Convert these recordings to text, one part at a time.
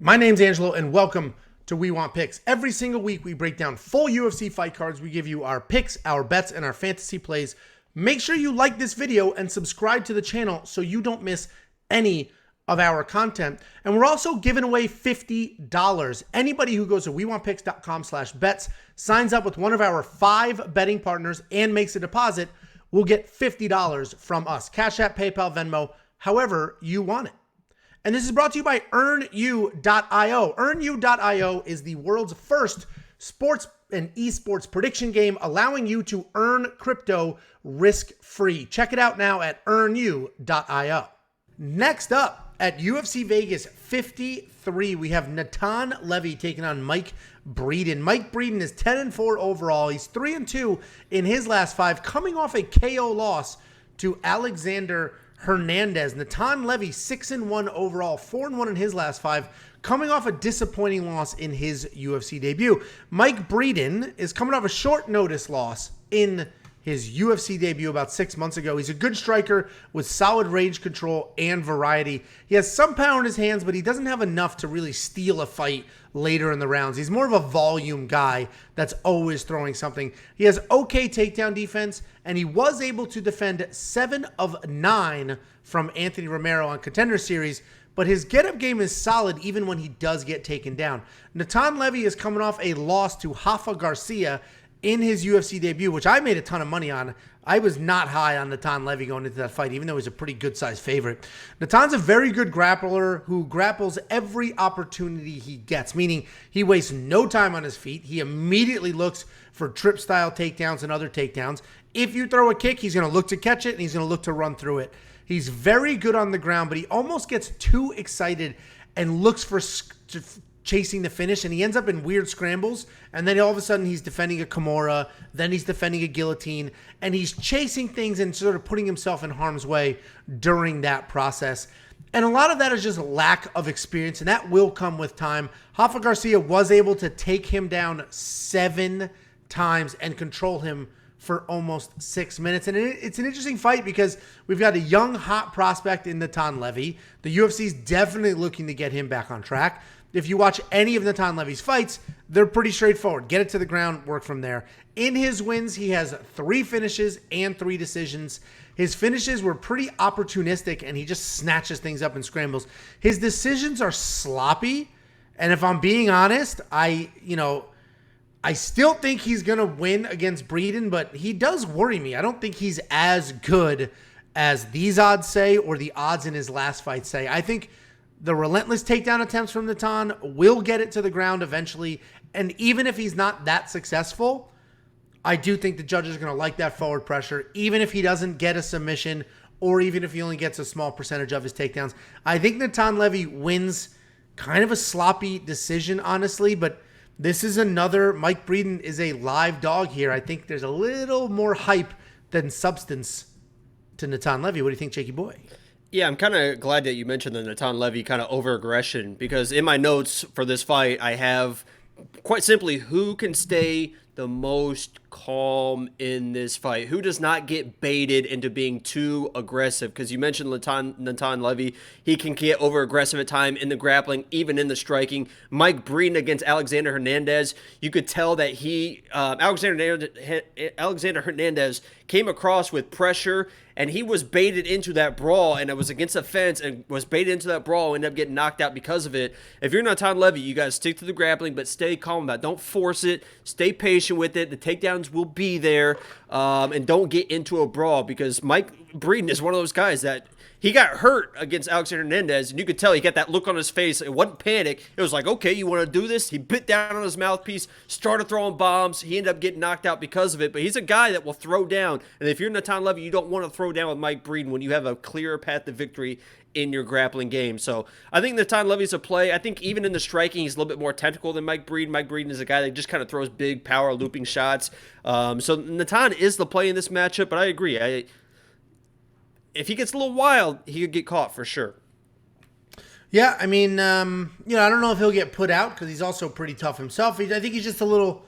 My name's Angelo, and welcome to We Want Picks. Every single week, we break down full UFC fight cards. We give you our picks, our bets, and our fantasy plays. Make sure you like this video and subscribe to the channel so you don't miss any of our content. And we're also giving away $50. Anybody who goes to WeWantPicks.com/bets, signs up with one of our 5 betting partners, and makes a deposit, will get $50 from us. Cash App, PayPal, Venmo, however you want it. And this is brought to you by EarnU.io. EarnU.io is the world's first sports and esports prediction game, allowing you to earn crypto risk-free. Check it out now at EarnU.io. Next up, at UFC Vegas 53, we have Natan Levy taking on Mike Breeden. Mike Breeden is 10-4 overall. He's 3-2 in his last 5, coming off a KO loss to Alexander Hernandez. Natan Levy 6-1 overall, 4-1 in his last 5, coming off a disappointing loss in his UFC debut. Mike Breeden is coming off a short notice loss in his UFC debut about 6 months ago. He's a good striker with solid range control and variety. He has some power in his hands, but he doesn't have enough to really steal a fight later in the rounds. He's more of a volume guy that's always throwing something. He has okay takedown defense, and he was able to defend 7 of 9 from Anthony Romero on Contender Series, but his get-up game is solid even when he does get taken down. Natan Levy is coming off a loss to Rafa Garcia in his UFC debut, which I made a ton of money on. I was not high on Natan Levy going into that fight, even though he's a pretty good-sized favorite. Natan's a very good grappler who grapples every opportunity he gets, meaning he wastes no time on his feet. He immediately looks for trip-style takedowns and other takedowns. If you throw a kick, he's going to look to catch it, and he's going to look to run through it. He's very good on the ground, but he almost gets too excited and looks for chasing the finish, and he ends up in weird scrambles, and then all of a sudden he's defending a Kimura, then he's defending a guillotine, and he's chasing things and sort of putting himself in harm's way during that process. And a lot of that is just lack of experience, and that will come with time. Rafa Garcia was able to take him down 7 times and control him for almost 6 minutes. And it's an interesting fight because we've got a young, hot prospect in Natan Levy. The UFC's definitely looking to get him back on track. If you watch any of Natan Levy's fights, they're pretty straightforward. Get it to the ground, work from there. In his wins, he has 3 finishes and 3 decisions. His finishes were pretty opportunistic, and he just snatches things up and scrambles. His decisions are sloppy, and if I'm being honest, I still think he's going to win against Breeden, but he does worry me. I don't think he's as good as these odds say or the odds in his last fight say. I think the relentless takedown attempts from Natan will get it to the ground eventually. And even if he's not that successful, I do think the judges are going to like that forward pressure, even if he doesn't get a submission or even if he only gets a small percentage of his takedowns. I think Natan Levy wins kind of a sloppy decision, honestly, but this is another, Mike Breeden is a live dog here. I think there's a little more hype than substance to Natan Levy. What do you think, Jakey boy? Yeah, I'm kind of glad that you mentioned the Natan Levy kind of over-aggression, because in my notes for this fight, I have quite simply who can stay the most calm in this fight, who does not get baited into being too aggressive, because you mentioned Natan Levy. He can get over-aggressive at time in the grappling, even in the striking. Mike Breeden against Alexander Hernandez, you could tell that Alexander Hernandez came across with pressure, and he was baited into that brawl, and it was against the fence, and was baited into that brawl, and ended up getting knocked out because of it. If you're Natan Levy, you got to stick to the grappling, but stay calm about it. Don't force it. Stay patient with it. The takedowns will be there, and don't get into a brawl, because Mike Breeden is one of those guys that he got hurt against Alexander Hernandez, and you could tell he got that look on his face. It wasn't panic. It was like, okay, you want to do this? He bit down on his mouthpiece, started throwing bombs. He ended up getting knocked out because of it, but he's a guy that will throw down. And if you're Natan Levy, you don't want to throw down with Mike Breeden when you have a clear path to victory in your grappling game. So I think Natan Levy's a play. I think even in the striking, he's a little bit more technical than Mike Breeden. Mike Breeden is a guy that just kind of throws big power looping shots. So Natan is the play in this matchup, but I agree. If he gets a little wild, he could get caught for sure. Yeah, I mean, I don't know if he'll get put out because he's also pretty tough himself. I think he's just a little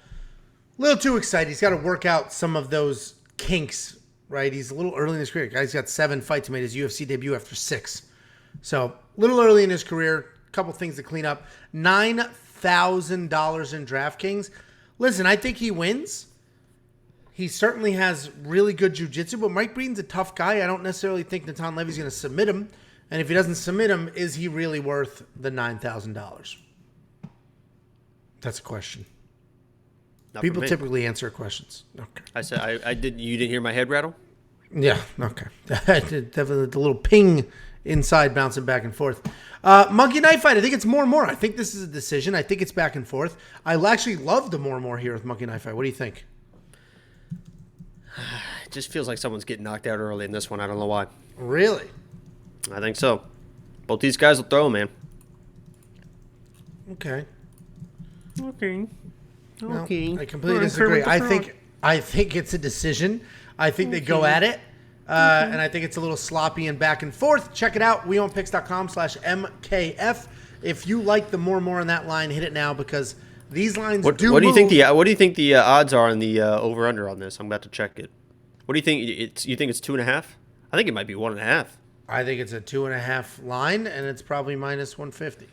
too excited. He's got to work out some of those kinks, right? He's a little early in his career. Guy's got 7 fights. He made his UFC debut after 6. So a little early in his career. couple things to clean up. $9,000 in DraftKings. Listen, I think he wins. He certainly has really good jiu-jitsu, but Mike Breeden's a tough guy. I don't necessarily think Natan Levy's going to submit him. And if he doesn't submit him, is he really worth the $9,000? That's a question. Not People typically answer questions. Okay. I said I did. You didn't hear my head rattle? Yeah. Okay. Definitely the little ping inside bouncing back and forth. Monkey Knife Fight. I think it's more and more. I think this is a decision. I think it's back and forth. I actually love the more and more here with Monkey Knife Fight. What do you think? It just feels like someone's getting knocked out early in this one. I don't know why. Really? I think so. Both these guys will throw, man. Okay. Okay. No, I completely disagree. I think it's a decision. I think they go at it. And I think it's a little sloppy and back and forth. Check it out. WeWantPicks.com/MKF. If you like the more and more on that line, hit it now because these lines What do you think the odds are on the over under on this? I'm about to check it. What do you think? You think it's 2.5? I think it might be 1.5. I think it's a 2.5 line, and it's probably minus 150.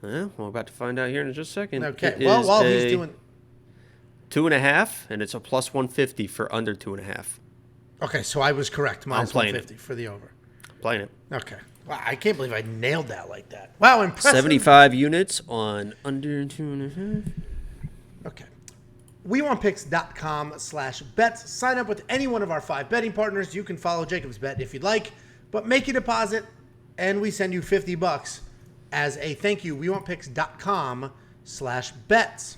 Yeah, we're about to find out here in just a second. Okay. Well, while he's doing 2.5, and it's a plus 150 for under 2.5. Okay, so I was correct. Minus 150 it. for the over. Playing it. Okay. Wow, I can't believe I nailed that like that. Wow, impressive. 75 units on under 2.5. Okay. WeWantPicks.com/bets. Sign up with any one of our 5 betting partners. You can follow Jacob's bet if you'd like, but make a deposit, and we send you $50 as a thank you. WeWantPicks.com/bets.